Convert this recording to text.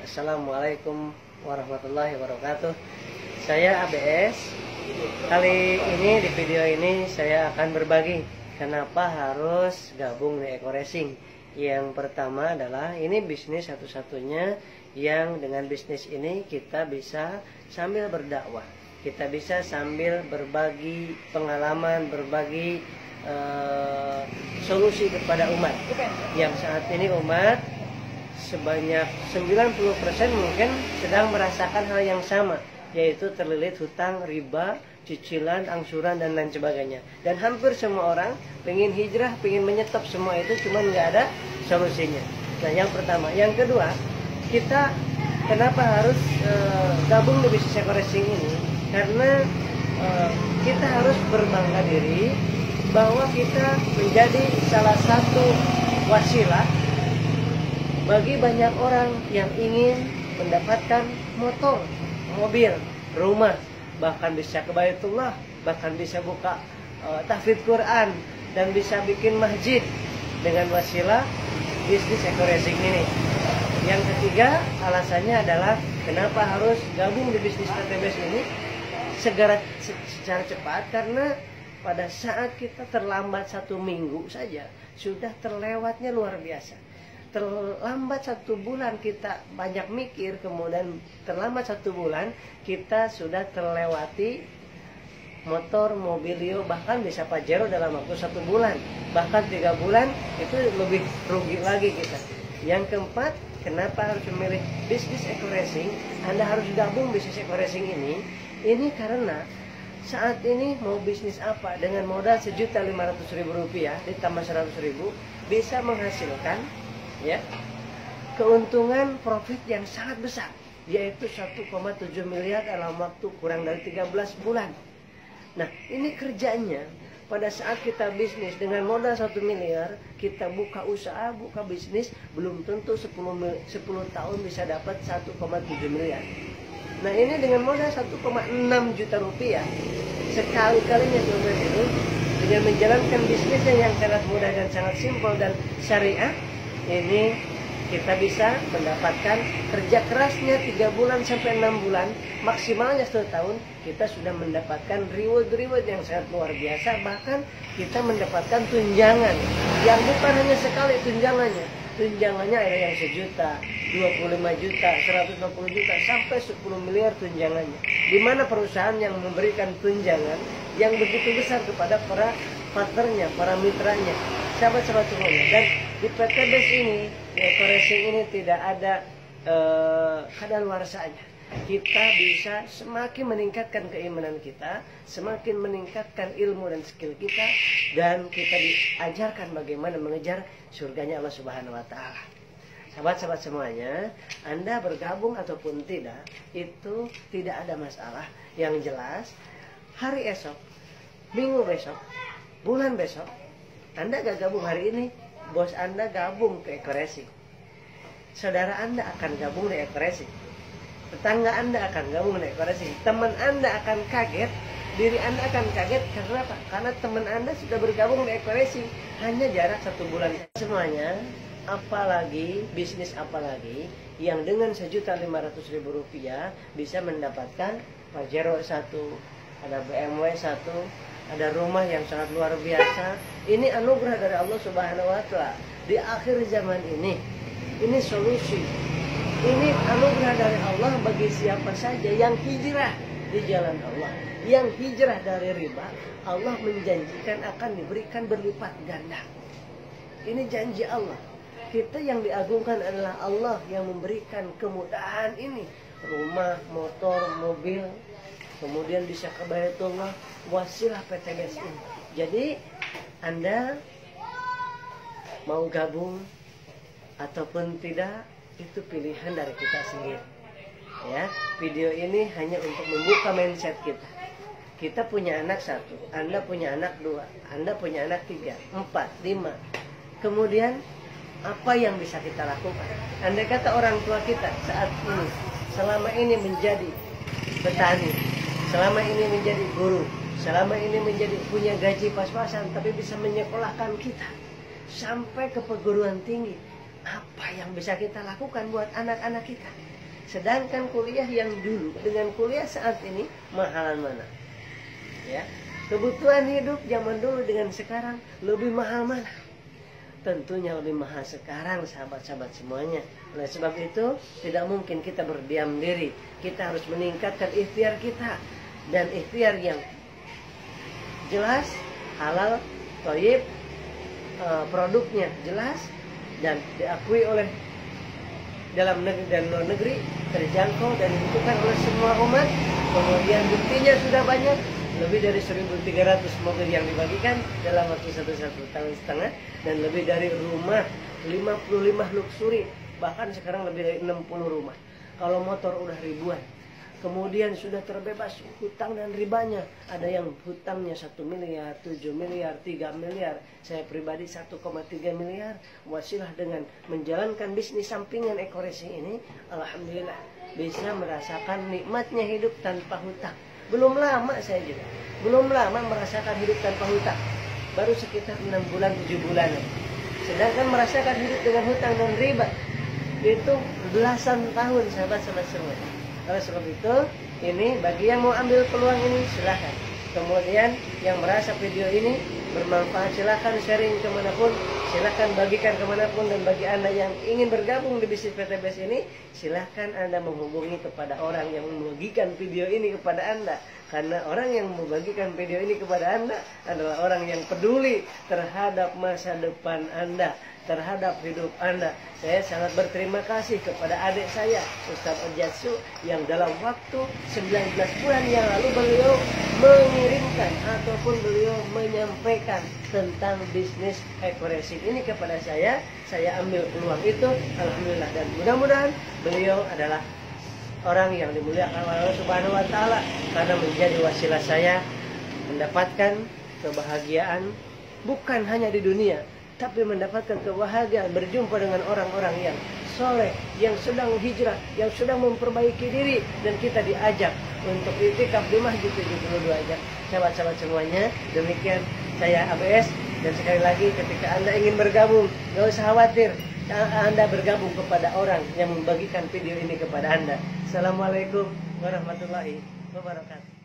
Assalamualaikum warahmatullahi wabarakatuh. Saya ABS. Kali ini di video ini saya akan berbagi kenapa harus gabung di Eko Racing. Yang pertama adalah ini bisnis satu-satunya yang dengan bisnis ini kita bisa sambil berdakwah. Kita bisa sambil berbagi pengalaman, berbagi solusi kepada umat. Yang saat ini umat sebanyak 90% mungkin sedang merasakan hal yang sama, yaitu terlilit hutang, riba, cicilan, angsuran, dan lain sebagainya. Dan hampir semua orang pengen hijrah, pengen menyetop semua itu, cuman nggak ada solusinya. Nah, yang pertama. Yang kedua, kita kenapa harus gabung di bisnis Eko Racing ini? Karena kita harus berbangga diri bahwa kita menjadi salah satu wasilah bagi banyak orang yang ingin mendapatkan motor, mobil, rumah, bahkan bisa ke Baitullah, bahkan bisa buka tahfidz Quran, dan bisa bikin masjid dengan wasilah bisnis Eko Racing ini. Yang ketiga, alasannya adalah kenapa harus gabung di bisnis PTBS ini secara cepat, karena pada saat kita terlambat 1 minggu saja sudah terlewatnya luar biasa. Terlambat 1 bulan kita banyak mikir, kemudian terlambat 1 bulan kita sudah terlewati motor, mobilio, bahkan bisa Pajero dalam waktu 1 bulan, bahkan 3 bulan, itu lebih rugi lagi kita. Yang keempat, kenapa harus memilih bisnis Eko Racing? Anda harus gabung bisnis Eko Racing ini karena saat ini mau bisnis apa dengan modal Rp1.500.000 ditambah Rp100.000 bisa menghasilkan keuntungan profit yang sangat besar, yaitu 1,7 miliar dalam waktu kurang dari 13 bulan. Nah, ini kerjanya pada saat kita bisnis dengan modal 1 miliar, kita buka usaha, buka bisnis, belum tentu 10 tahun bisa dapat 1,7 miliar. Nah, ini dengan modal 1,6 juta rupiah, sekali-kalinya coba itu dengan menjalankan bisnisnya yang sangat mudah dan sangat simpel dan syariah, ini kita bisa mendapatkan kerja kerasnya 3 bulan sampai 6 bulan, maksimalnya 1 tahun, kita sudah mendapatkan reward yang sangat luar biasa. Bahkan kita mendapatkan tunjangan yang bukan hanya sekali tunjangannya ada yang 1 juta, 25 juta, 150 juta, sampai 10 miliar tunjangannya. Di mana perusahaan yang memberikan tunjangan yang begitu besar kepada para partnernya, para mitranya, sahabat-sahabat semuanya. Dan di PTBS ini, di Eko Racing ini tidak ada kadaluarsanya. Kita bisa semakin meningkatkan keimanan kita, semakin meningkatkan ilmu dan skill kita, dan kita diajarkan bagaimana mengejar surganya Allah Subhanahu wa Ta'ala. Sahabat-sahabat semuanya, Anda bergabung ataupun tidak, itu tidak ada masalah. Yang jelas, hari esok, minggu besok, bulan besok, Anda gak gabung hari ini, bos Anda gabung ke Eko Racing. Saudara Anda akan gabung di Eko Racing. Tetangga Anda akan gabung di Eko Racing. Teman Anda akan kaget, diri Anda akan kaget. Karena apa? Karena teman Anda sudah bergabung di Eko Racing. Hanya jarak 1 bulan. Semuanya, apalagi bisnis apalagi yang dengan Rp1.500.000 bisa mendapatkan Pajero 1, ada BMW 1, ada rumah yang sangat luar biasa. Ini anugerah dari Allah Subhanahu wa Ta'ala di akhir zaman ini solusi. Ini anugerah dari Allah bagi siapa saja yang hijrah di jalan Allah, yang hijrah dari riba. Allah menjanjikan akan diberikan berlipat ganda. Ini janji Allah. Kita yang diagungkan adalah Allah yang memberikan kemudahan ini. Rumah, motor, mobil, kemudian bisa ke Baitullah, wasilah PTBS ini. Jadi Anda mau gabung ataupun tidak, itu pilihan dari kita sendiri. Ya, video ini hanya untuk membuka mindset kita. Kita punya anak 1, Anda punya anak 2, Anda punya anak 3, 4, 5. Kemudian apa yang bisa kita lakukan? Andai kata orang tua kita saat ini selama ini menjadi petani, selama ini menjadi guru, selama ini menjadi punya gaji pas-pasan, tapi bisa menyekolahkan kita sampai ke perguruan tinggi, apa yang bisa kita lakukan buat anak-anak kita. Sedangkan kuliah yang dulu dengan kuliah saat ini mahalan mana? Ya, kebutuhan hidup zaman dulu dengan sekarang lebih mahal mana? Tentunya lebih mahal sekarang, sahabat-sahabat semuanya. Oleh sebab itu, tidak mungkin kita berdiam diri. Kita harus meningkatkan ikhtiar kita. Dan ikhtiar yang jelas, halal, thayyib, produknya jelas, dan diakui oleh dalam negeri dan luar negeri, terjangkau dan dibutuhkan oleh semua umat. Kemudian buktinya sudah banyak, lebih dari 1.300 mobil yang dibagikan dalam waktu satu tahun setengah, dan lebih dari rumah 55 luxury, bahkan sekarang lebih dari 60 rumah. Kalau motor udah ribuan. Kemudian sudah terbebas hutang dan ribanya. Ada yang hutangnya 1 miliar, 7 miliar, 3 miliar. Saya pribadi 1,3 miliar. Wasilah dengan menjalankan bisnis sampingan Eko-Racing ini, alhamdulillah bisa merasakan nikmatnya hidup tanpa hutang. Belum lama saya juga, belum lama merasakan hidup tanpa hutang. Baru sekitar 6 bulan, 7 bulan. Sedangkan merasakan hidup dengan hutang dan riba itu belasan tahun, sahabat-sahabat semua. Oleh sebab itu, ini bagi yang mau ambil peluang ini silahkan. Kemudian yang merasa video ini bermanfaat silahkan sharing kemanapun, silahkan bagikan kemanapun. Dan bagi Anda yang ingin bergabung di bisnis PTBS ini, silahkan Anda menghubungi kepada orang yang membagikan video ini kepada Anda. Karena orang yang membagikan video ini kepada Anda adalah orang yang peduli terhadap masa depan Anda, terhadap hidup Anda. Saya sangat berterima kasih kepada adik saya, Ustadz Ojatsu, yang dalam waktu 19 bulan yang lalu beliau mengirimkan ataupun beliau menyampaikan tentang bisnis Eko-Racing ini kepada saya. Saya ambil peluang itu, alhamdulillah, dan mudah-mudahan beliau adalah orang yang dimuliakan oleh Allah Subhanahu wa taala karena menjadi wasilah saya mendapatkan kebahagiaan bukan hanya di dunia, tapi mendapatkan kebahagiaan berjumpa dengan orang-orang yang soleh, yang sedang hijrah, yang sedang memperbaiki diri, dan kita diajak untuk iktikaf di Masjid 72 aja. Sahabat-sahabat semuanya, demikian saya ABS, dan sekali lagi ketika Anda ingin bergabung, gak usah khawatir, Anda bergabung kepada orang yang membagikan video ini kepada Anda. Assalamualaikum warahmatullahi wabarakatuh.